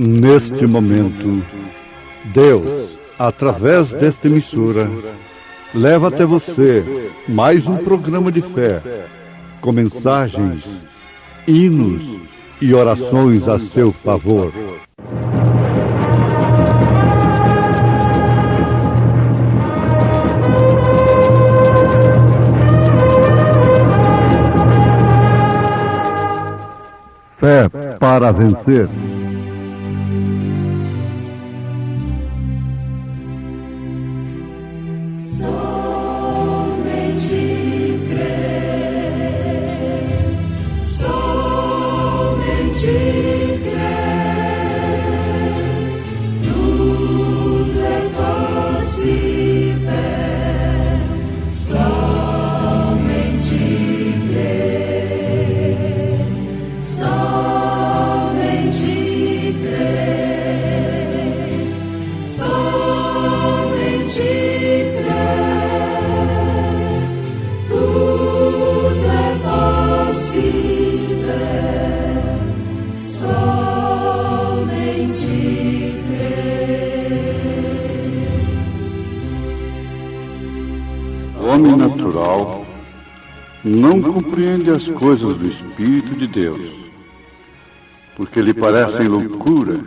Neste momento, Deus, através desta emissora, leva até você mais um programa de fé, com mensagens, hinos e orações a seu favor. Fé para vencer. O homem natural não compreende as coisas do Espírito de Deus, porque lhe parecem loucura,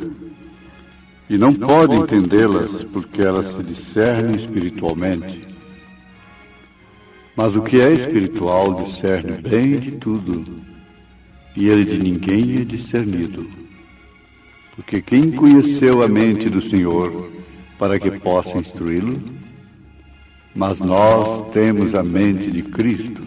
e não pode entendê-las porque elas se discernem espiritualmente. Mas o que é espiritual discerne bem de tudo, e ele de ninguém é discernido. Porque quem conheceu a mente do Senhor para que possa instruí-lo? Mas nós temos a mente de Cristo.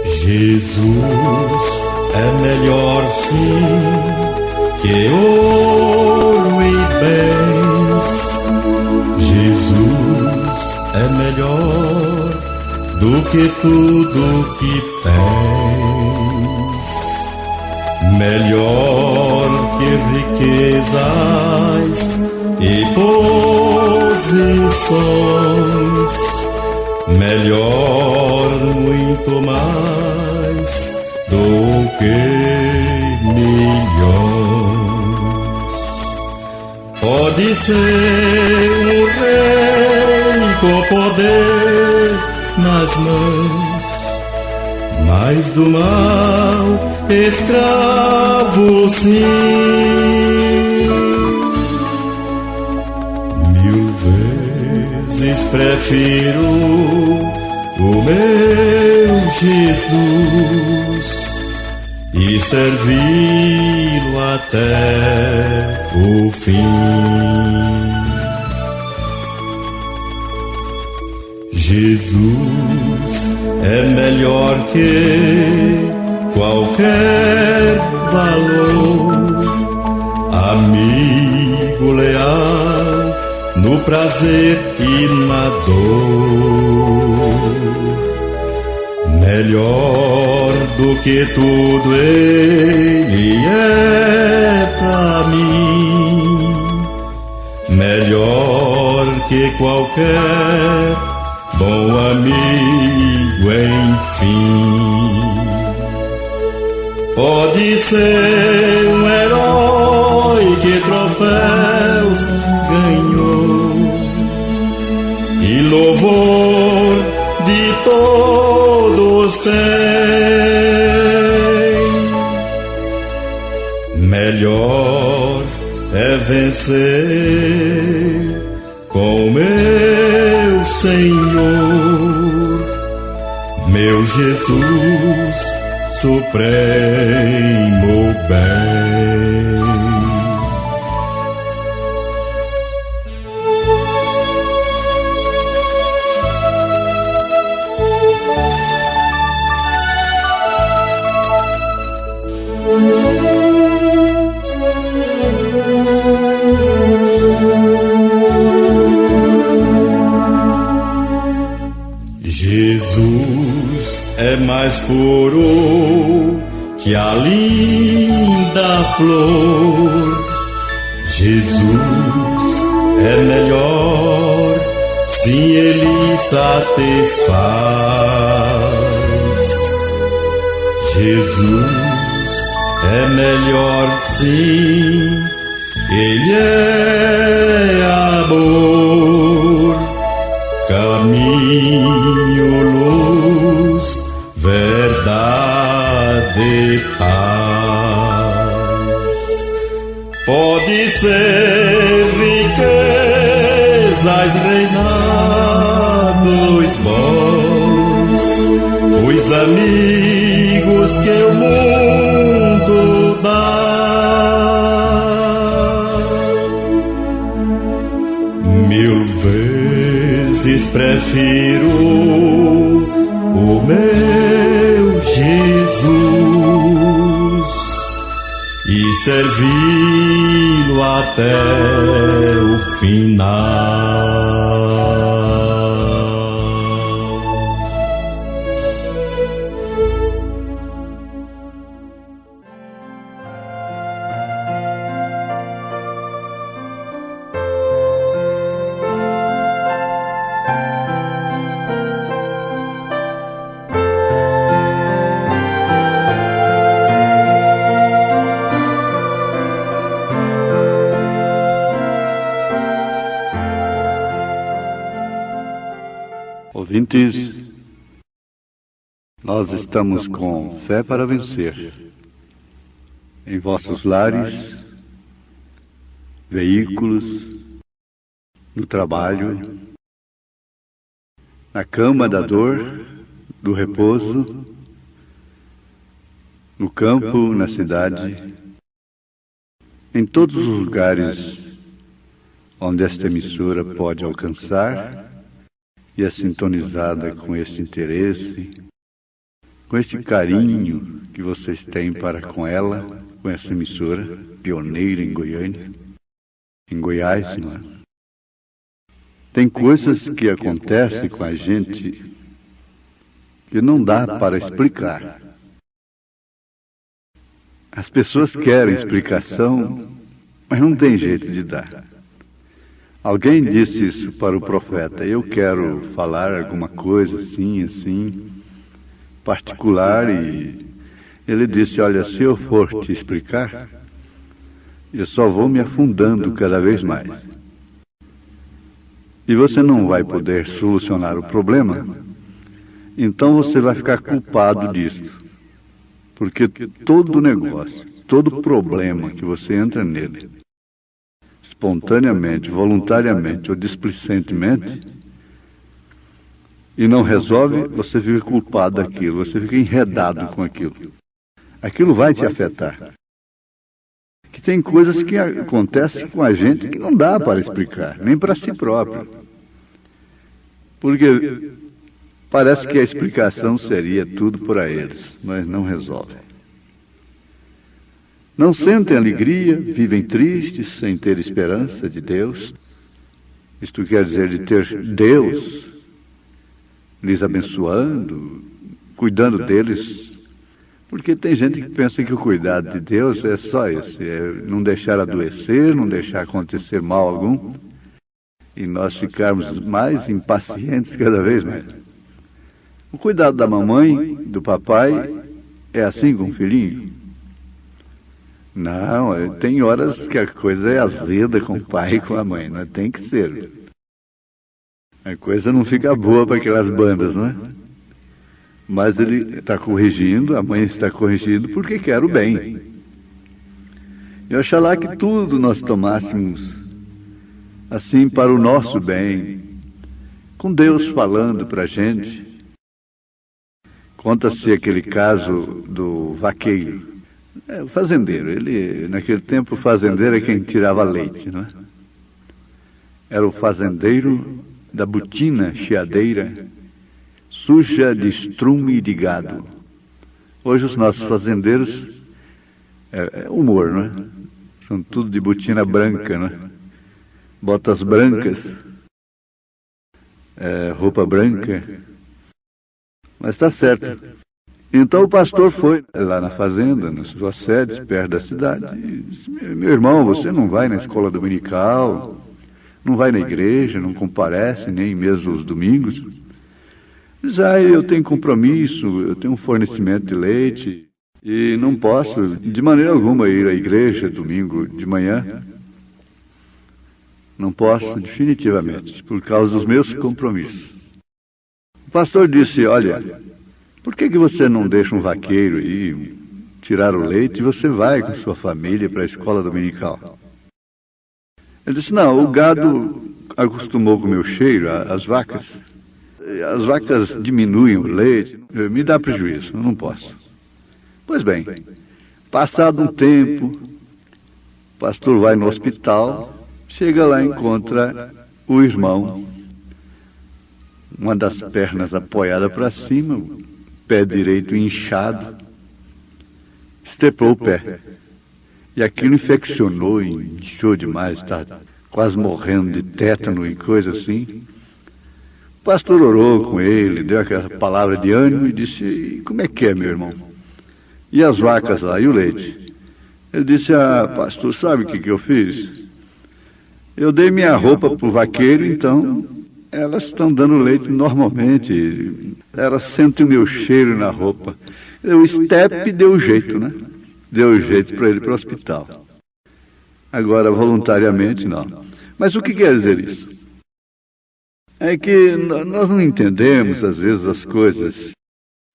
Jesus é melhor sim que ouro e bens. Jesus é melhor do que tudo que tens. Melhor que riquezas e posições. Melhor muito mais do que milhões. Pode ser um rei com poder nas mãos, mas do mal escravo sim. 1000 vezes prefiro o meu Jesus e servi-lo até o fim. Jesus é melhor que qualquer valor, amigo leal no prazer e na dor. Melhor do que tudo ele é pra mim. Melhor que qualquer bom amigo, enfim. Pode ser um herói que troféus ganhou e louvor de todos tem. Melhor é vencer com meu Senhor, meu Jesus supremo bem. Jesus é mais puro que a linda flor. Jesus é melhor, sim, Ele satisfaz. Jesus é melhor, sim, Ele é amor, caminho, luz, verdade, paz. Pode ser riquezas, reinados bons, os amigos que o mundo dá. Mil vezes prefiro o meu Jesus e servi-lo até o final. Ouvintes, nós estamos com fé para vencer. Em vossos lares, veículos, no trabalho, na cama da dor, do repouso, no campo, na cidade, em todos os lugares onde esta emissora pode alcançar e é sintonizada com este interesse, com este carinho que vocês têm para com ela, com essa emissora pioneira em Goiânia, em Goiás, não é? Tem coisas que acontecem com a gente que não dá para explicar. As pessoas querem explicação, mas não tem jeito de dar. Alguém disse isso para o profeta: eu quero falar alguma coisa assim, particular, e ele disse: olha, se eu for te explicar, eu só vou me afundando cada vez mais. E você não vai poder solucionar o problema, então você vai ficar culpado disso. Porque todo negócio, todo problema que você entra nele, espontaneamente, voluntariamente ou displicentemente, e não resolve, você fica culpado daquilo, você fica enredado com aquilo. Aquilo vai te afetar. Que tem coisas que acontecem com a gente que não dá para explicar, nem para si próprio. Porque parece que a explicação seria tudo para eles, mas não resolve. Não sentem alegria, vivem tristes, sem ter esperança de Deus. Isto quer dizer de ter Deus lhes abençoando, cuidando deles. Porque tem gente que pensa que o cuidado de Deus é só esse, é não deixar adoecer, não deixar acontecer mal algum, e nós ficarmos mais impacientes cada vez mais. O cuidado da mamãe, do papai, é assim com o filhinho? Não, tem horas que a coisa é azeda com o pai e com a mãe, não é? Tem que ser. A coisa não fica boa para aquelas bandas, não é? Mas ele está corrigindo, a mãe está corrigindo porque quer o bem. E oxalá que tudo nós tomássemos assim para o nosso bem, com Deus falando para a gente. Conta-se aquele caso do vaqueiro. O fazendeiro, naquele tempo o fazendeiro é quem tirava leite, não é? Era o fazendeiro da botina chiadeira, suja de estrume e de gado. Hoje os nossos fazendeiros, é humor, não é? São tudo de botina branca, não é? Botas brancas, roupa branca. Mas está certo. Então o pastor foi lá na fazenda, nas suas sedes, perto da cidade, e disse: meu irmão, você não vai na escola dominical, não vai na igreja, não comparece nem mesmo os domingos? Diz: eu tenho compromisso, eu tenho um fornecimento de leite e não posso de maneira alguma ir à igreja domingo de manhã. Não posso definitivamente, por causa dos meus compromissos. O pastor disse: olha, por que você não deixa um vaqueiro ir tirar o leite e você vai com sua família para a escola dominical? Ele disse: não, o gado acostumou com o meu cheiro, as vacas. As vacas diminuem o leite, me dá prejuízo, eu não posso. Pois bem, passado um tempo, o pastor vai no hospital, chega lá e encontra o irmão, uma das pernas apoiada para cima, o pé direito inchado, estrepou o pé. E aquilo infeccionou, inchou demais, está quase morrendo de tétano e coisa assim. O pastor orou com ele, deu aquela palavra de ânimo e disse: e como é que é, meu irmão? E as vacas lá, e o leite? Ele disse: pastor, sabe o que eu fiz? Eu dei minha roupa para o vaqueiro, então elas estão dando leite normalmente. Elas sentem o meu cheiro na roupa. O estepe deu jeito, né? Deu jeito para ele ir para o hospital. Agora, voluntariamente, não. Mas o que quer dizer isso? É que nós não entendemos, às vezes, as coisas.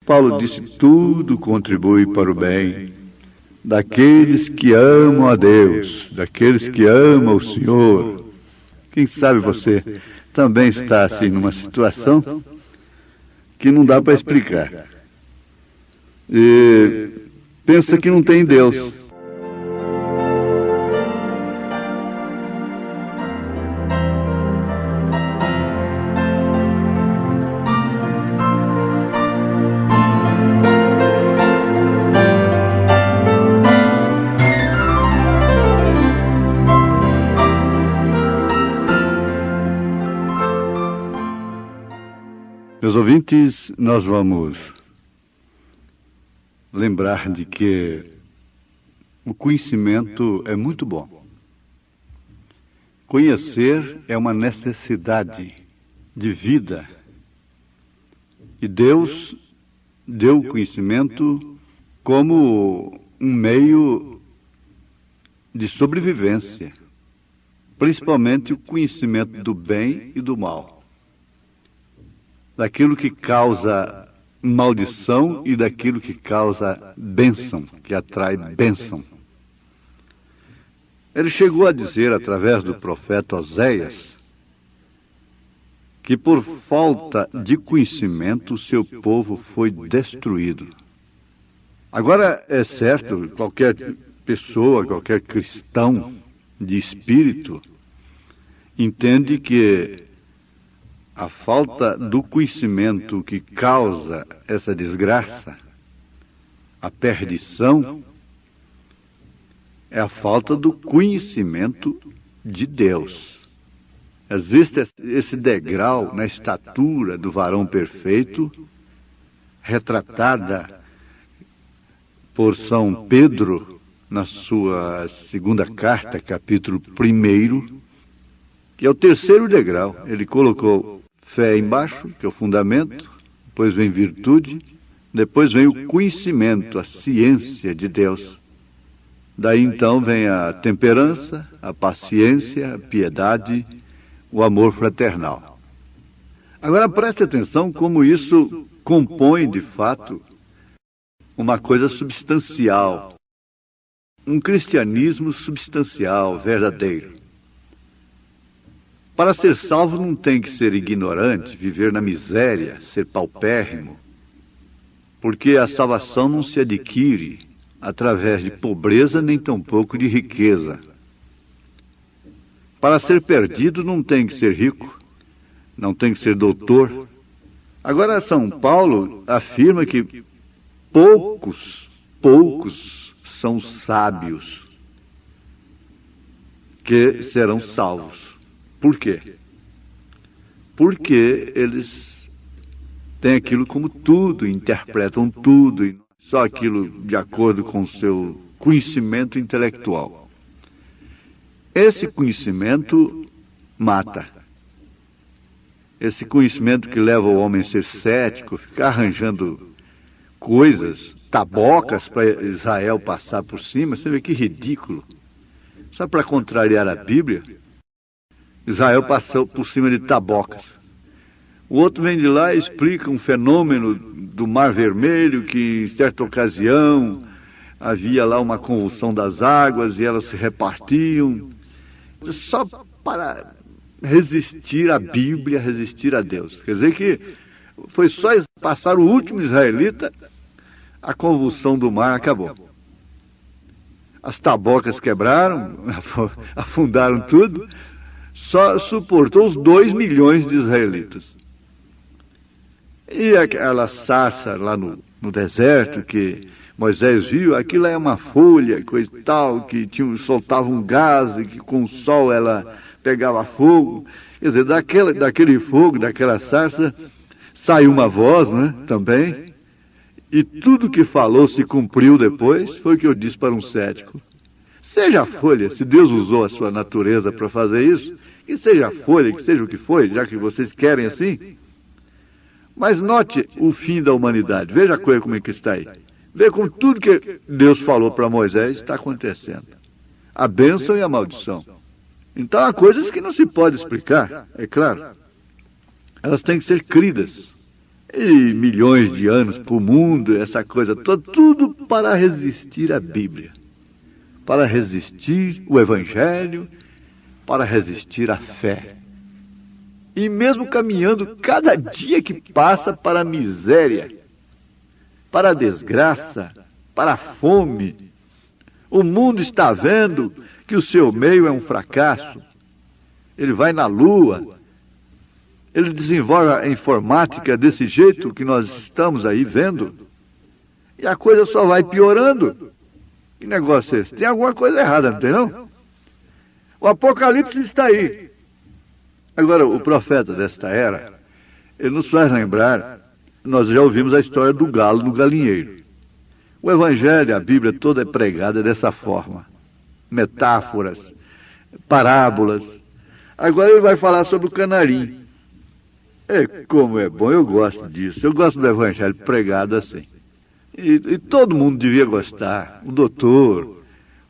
Paulo disse: tudo contribui para o bem daqueles que amam a Deus, daqueles que amam o Senhor. Quem sabe você também está assim numa situação que não dá para explicar. E pensa que não tem Deus. Meus ouvintes, nós vamos lembrar de que o conhecimento é muito bom. Conhecer é uma necessidade de vida. E Deus deu o conhecimento como um meio de sobrevivência, principalmente o conhecimento do bem e do mal, daquilo que causa maldição e daquilo que causa bênção, que atrai bênção. Ele chegou a dizer, através do profeta Oséias, que por falta de conhecimento o seu povo foi destruído. Agora, é certo, qualquer pessoa, qualquer cristão de espírito, entende que a falta do conhecimento que causa essa desgraça, a perdição, é a falta do conhecimento de Deus. Existe esse degrau na estatura do varão perfeito, retratada por São Pedro na sua segunda carta, capítulo 1, que é o terceiro degrau. Ele colocou fé embaixo, que é o fundamento, depois vem virtude, depois vem o conhecimento, a ciência de Deus. Daí então vem a temperança, a paciência, a piedade, o amor fraternal. Agora preste atenção como isso compõe de fato uma coisa substancial, um cristianismo substancial, verdadeiro. Para ser salvo não tem que ser ignorante, viver na miséria, ser paupérrimo, porque a salvação não se adquire através de pobreza nem tampouco de riqueza. Para ser perdido não tem que ser rico, não tem que ser doutor. Agora São Paulo afirma que poucos são sábios que serão salvos. Por quê? Porque eles têm aquilo como tudo, interpretam tudo, e só aquilo de acordo com o seu conhecimento intelectual. Esse conhecimento mata. Esse conhecimento que leva o homem a ser cético, ficar arranjando coisas, tabocas para Israel passar por cima, você vê que ridículo. Só para contrariar a Bíblia, Israel passou por cima de tabocas. O outro vem de lá e explica um fenômeno do Mar Vermelho, que em certa ocasião havia lá uma convulsão das águas e elas se repartiam. Só para resistir à Bíblia, resistir a Deus. Quer dizer que foi só passar o último israelita, a convulsão do mar acabou. As tabocas quebraram, afundaram tudo, só suportou os 2 milhões de israelitas. E aquela sarça lá no deserto que Moisés viu, aquilo é uma folha, coisa e tal, que soltava um gás e que com o sol ela pegava fogo. Quer dizer, daquele fogo, daquela sarça, saiu uma voz, né, também. E tudo que falou se cumpriu depois, foi o que eu disse para um cético. Seja a folha, se Deus usou a sua natureza para fazer isso, que seja a folha, que seja o que foi, já que vocês querem assim. Mas note o fim da humanidade. Veja a coisa como é que está aí. Veja como tudo que Deus falou para Moisés está acontecendo. A bênção e a maldição. Então há coisas que não se pode explicar, é claro. Elas têm que ser cridas. E milhões de anos para o mundo, essa coisa toda, tudo para resistir à Bíblia. Para resistir o Evangelho, para resistir à fé. E mesmo caminhando cada dia que passa para a miséria, para a desgraça, para a fome. O mundo está vendo que o seu meio é um fracasso. Ele vai na Lua, ele desenvolve a informática desse jeito que nós estamos aí vendo, e a coisa só vai piorando. Que negócio é esse? Tem alguma coisa errada, não tem não? O Apocalipse está aí. Agora, o profeta desta era, ele nos faz lembrar, nós já ouvimos a história do galo no galinheiro. O Evangelho, a Bíblia toda é pregada dessa forma. Metáforas, parábolas. Agora ele vai falar sobre o canarim. Como é bom, eu gosto disso. Eu gosto do Evangelho pregado assim. E todo mundo devia gostar. O doutor,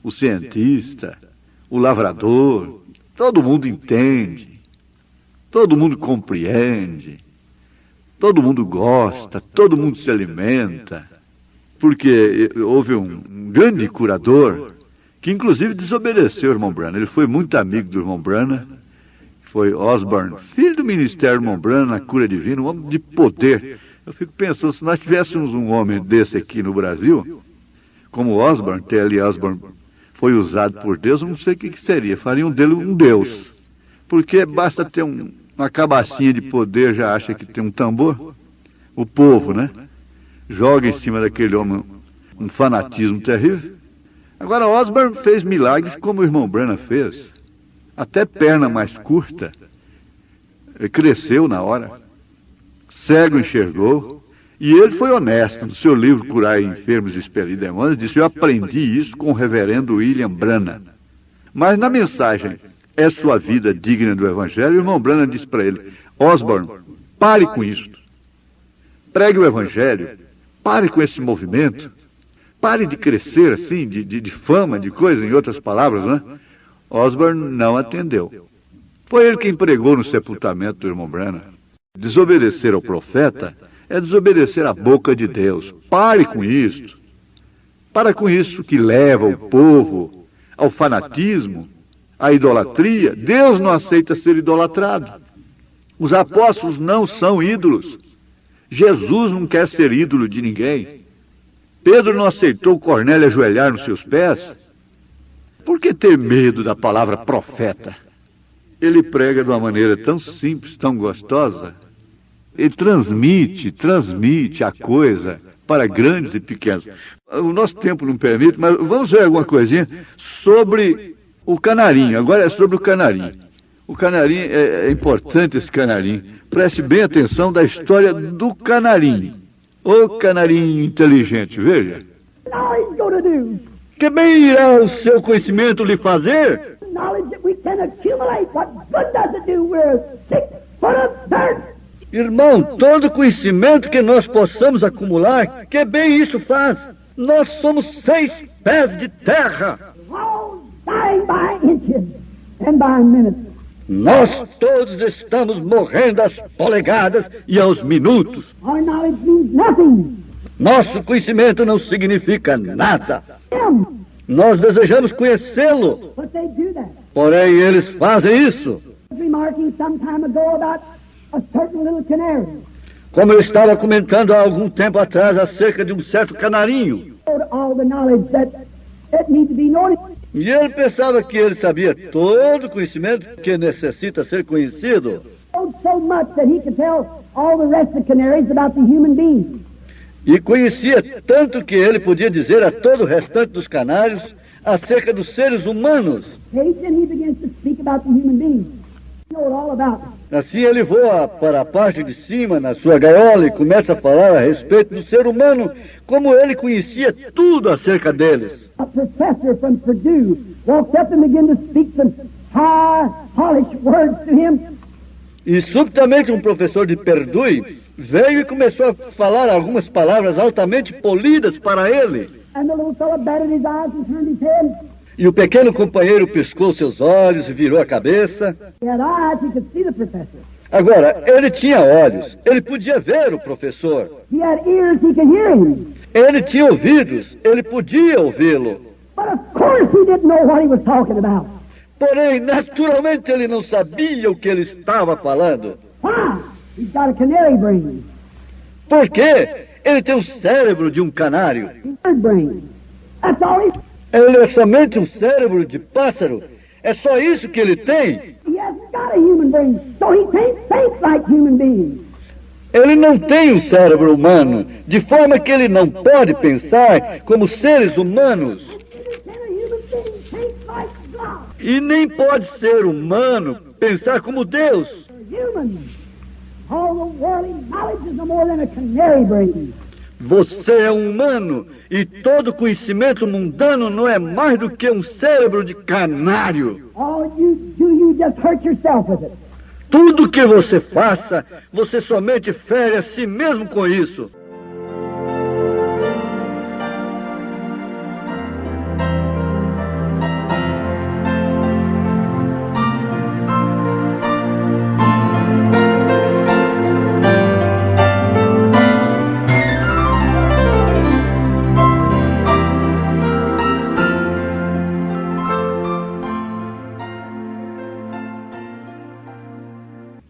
o cientista, o lavrador, todo mundo entende. Todo mundo compreende, todo mundo gosta, todo mundo se alimenta, porque houve um grande curador que inclusive desobedeceu o irmão Branham. Ele foi muito amigo do irmão Branham, foi Osborne, filho do ministério do irmão Branham na cura divina, um homem de poder. Eu fico pensando, se nós tivéssemos um homem desse aqui no Brasil, como Osborne, T.L. Osborne foi usado por Deus, eu não sei o que seria, fariam dele um Deus. Porque basta ter uma cabacinha de poder, já acha que tem um tambor. O povo, né? Joga em cima daquele homem um fanatismo terrível. Agora, Osborne fez milagres como o irmão Branham fez. Até perna mais curta. Ele cresceu na hora. Cego enxergou. E ele foi honesto. No seu livro Curar Enfermos e Expelir Demônios, disse: eu aprendi isso com o reverendo William Branham. Mas na mensagem, é sua vida digna do Evangelho, o irmão Branham disse para ele: Osborne, pare com isso. Pregue o Evangelho. Pare com esse movimento. Pare de crescer assim, de fama, de coisa, em outras palavras, né? Osborne não atendeu. Foi ele quem pregou no sepultamento do irmão Branham. Desobedecer ao profeta é desobedecer à boca de Deus. Pare com isso. Para com isso que leva o povo ao fanatismo, à idolatria. Deus não aceita ser idolatrado. Os apóstolos não são ídolos. Jesus não quer ser ídolo de ninguém. Pedro não aceitou Cornélio ajoelhar nos seus pés. Por que ter medo da palavra profeta? Ele prega de uma maneira tão simples, tão gostosa. Ele transmite a coisa para grandes e pequenos. O nosso tempo não permite, mas vamos ver alguma coisinha sobre o canarinho. Agora é sobre o canarinho. O canarim, é importante esse canarim. Preste bem atenção da história do canarim. O canarim inteligente, veja. Now he's going to do Que bem irá o seu conhecimento lhe fazer? knowledge that we can accumulate. What good does it do? We're 6 foot of dirt. Irmão, todo conhecimento que nós possamos acumular, que bem isso faz? Nós somos 6 pés de terra. All dying by inches and by minutes. Nós todos estamos morrendo às polegadas e aos minutos. Our knowledge means nothing. Nosso conhecimento não significa nada. Them. Nós desejamos conhecê-lo, But they do that. porém eles fazem isso. I was remarking some time ago about a certain little canary. Como eu estava comentando há algum tempo atrás acerca de um certo canarinho. All the knowledge that needs to be known. E ele pensava que ele sabia todo o conhecimento que necessita ser conhecido. Knowed so much that he could tell all the rest of the canaries about the human being. E conhecia tanto que ele podia dizer a todo o restante dos canários acerca dos seres humanos. Then he begins to speak about the human being. He knowed all about it. Assim ele voa para a parte de cima na sua gaiola e começa a falar a respeito do ser humano, como ele conhecia tudo acerca deles. A professor from Purdue walked up and began to speak some high, polished words to him. E subitamente um professor de Perdue veio e começou a falar algumas palavras altamente polidas para ele. And the little fellow batted his eyes and turned his head. E o pequeno companheiro piscou seus olhos e virou a cabeça. He had eyes, he could see the professor. Agora, ele tinha olhos, ele podia ver o professor. He had ears, he could hear him. Ele tinha ouvidos, ele podia ouvi-lo. But of course he didn't know what he was talking about. Porém, naturalmente, ele não sabia o que ele estava falando. Why? He's got a canary brain. Por quê? Ele tem o cérebro de um canário. Bird brain. That's all he... Ele é somente um cérebro de pássaro. É só isso que ele tem. He hasn't got a human brain, so he can't think like human beings. Ele não tem um cérebro humano, de forma que ele não pode pensar como seres humanos. Can a human being think like God? E nem pode ser humano pensar como Deus. Human. All the worldly knowledge is no more than a canary brain. Você é um humano e todo conhecimento mundano não é mais do que um cérebro de canário. All you do, you just hurt yourself with it. Tudo que você faça, você somente fere a si mesmo com isso.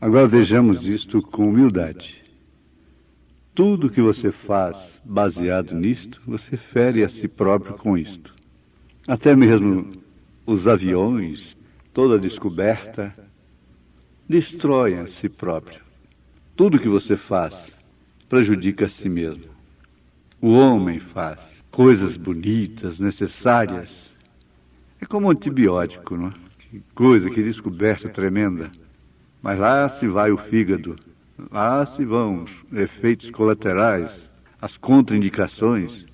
Agora vejamos isto com humildade. Tudo que você faz baseado nisto, você fere a si próprio com isto. Até mesmo os aviões, toda a descoberta, destroem a si próprio. Tudo que você faz prejudica a si mesmo. O homem faz coisas bonitas, necessárias. É como um antibiótico, não é? Que coisa, que descoberta tremenda. Mas lá se vai o fígado, lá se vão os efeitos colaterais, as contraindicações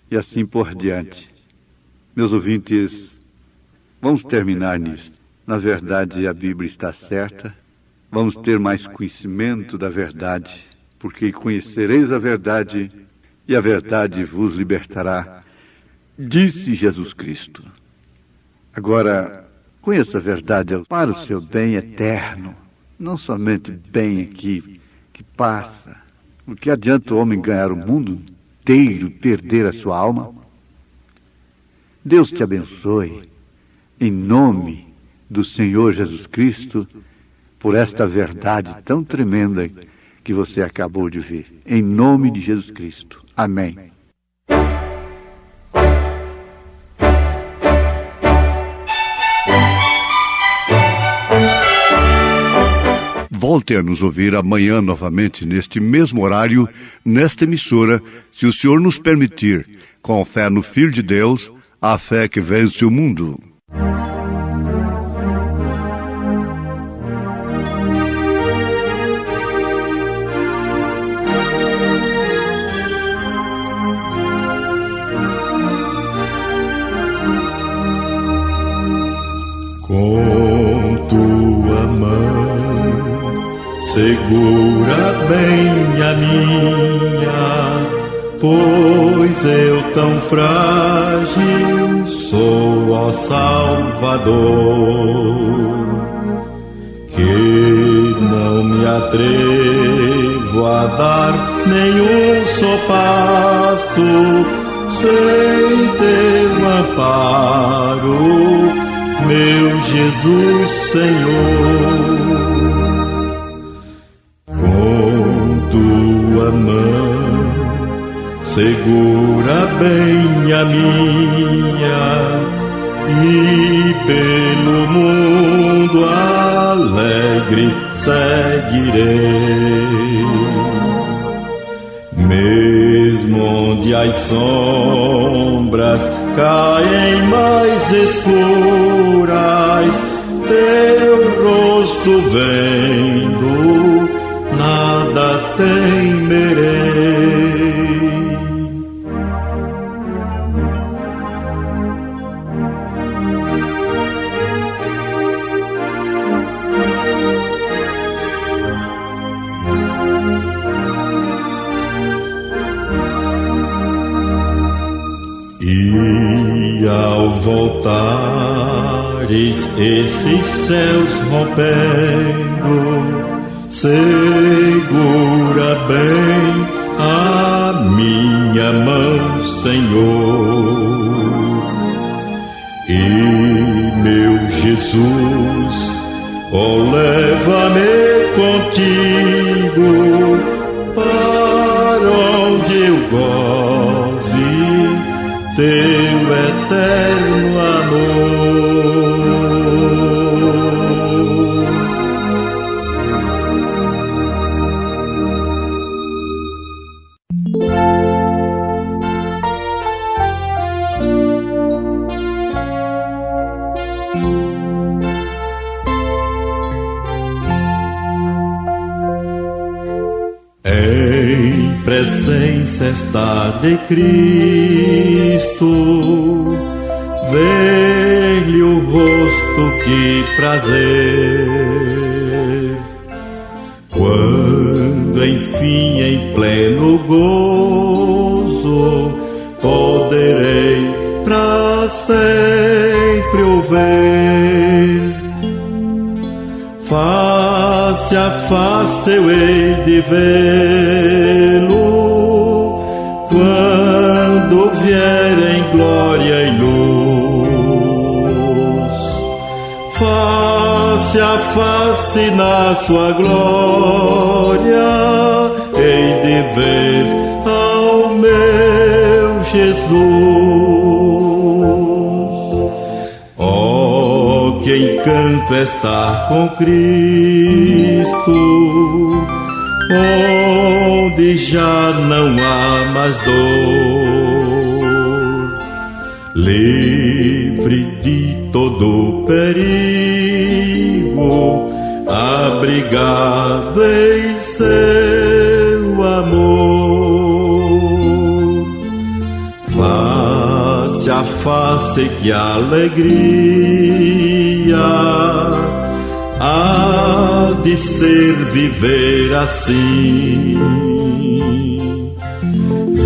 e assim por diante. Meus ouvintes, vamos terminar nisto. Na verdade, a Bíblia está certa. Vamos ter mais conhecimento da verdade, porque conhecereis a verdade e a verdade vos libertará, disse Jesus Cristo. Agora, conheça a verdade para o seu bem eterno. Não somente bem aqui, que passa. O que adianta o homem ganhar o mundo inteiro e perder a sua alma? Deus te abençoe, em nome do Senhor Jesus Cristo, por esta verdade tão tremenda que você acabou de ver. Em nome de Jesus Cristo. Amém. Volte a nos ouvir amanhã novamente, neste mesmo horário, nesta emissora, se o Senhor nos permitir, com fé no Filho de Deus, a fé que vence o mundo. mão, segura bem a minha, pois eu tão frágil sou, ó Salvador, que não me atrevo a dar nenhum só passo sem teu amparo, meu Jesus Senhor. Com tua mão segura bem a minha, e pelo mundo alegre seguirei. Mesmo onde as sombras caem mais escuras, teu rosto vendo, nada temerei. E ao voltares esses céus rompendo, segura bem a minha mão, Senhor. E meu Jesus, ó, leva-me contigo para onde eu goze teu eterno amor. Em presença está de Cristo, ver-lhe o rosto, que prazer. Quando enfim em pleno gozo poderei pra sempre o ver, face a face eu hei de vê-lo, quando vier em glória e luz. Face a face na sua glória hei de ver ao meu Jesus. Oh, que encanto estar com Cristo, onde já não há mais dor, livre de todo perigo, abrigado em seu amor. Face a face, que alegria há de ser viver assim,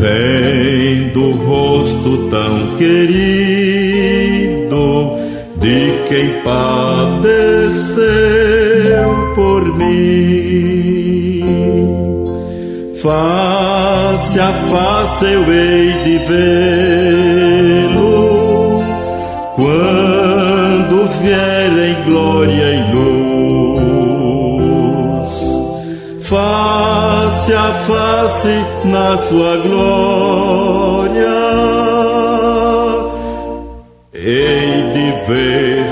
vendo o rosto tão querido de quem padeceu por mim. Face a face eu hei de vê-lo, quando vier em glória e luz. Face a face na sua glória hei de ver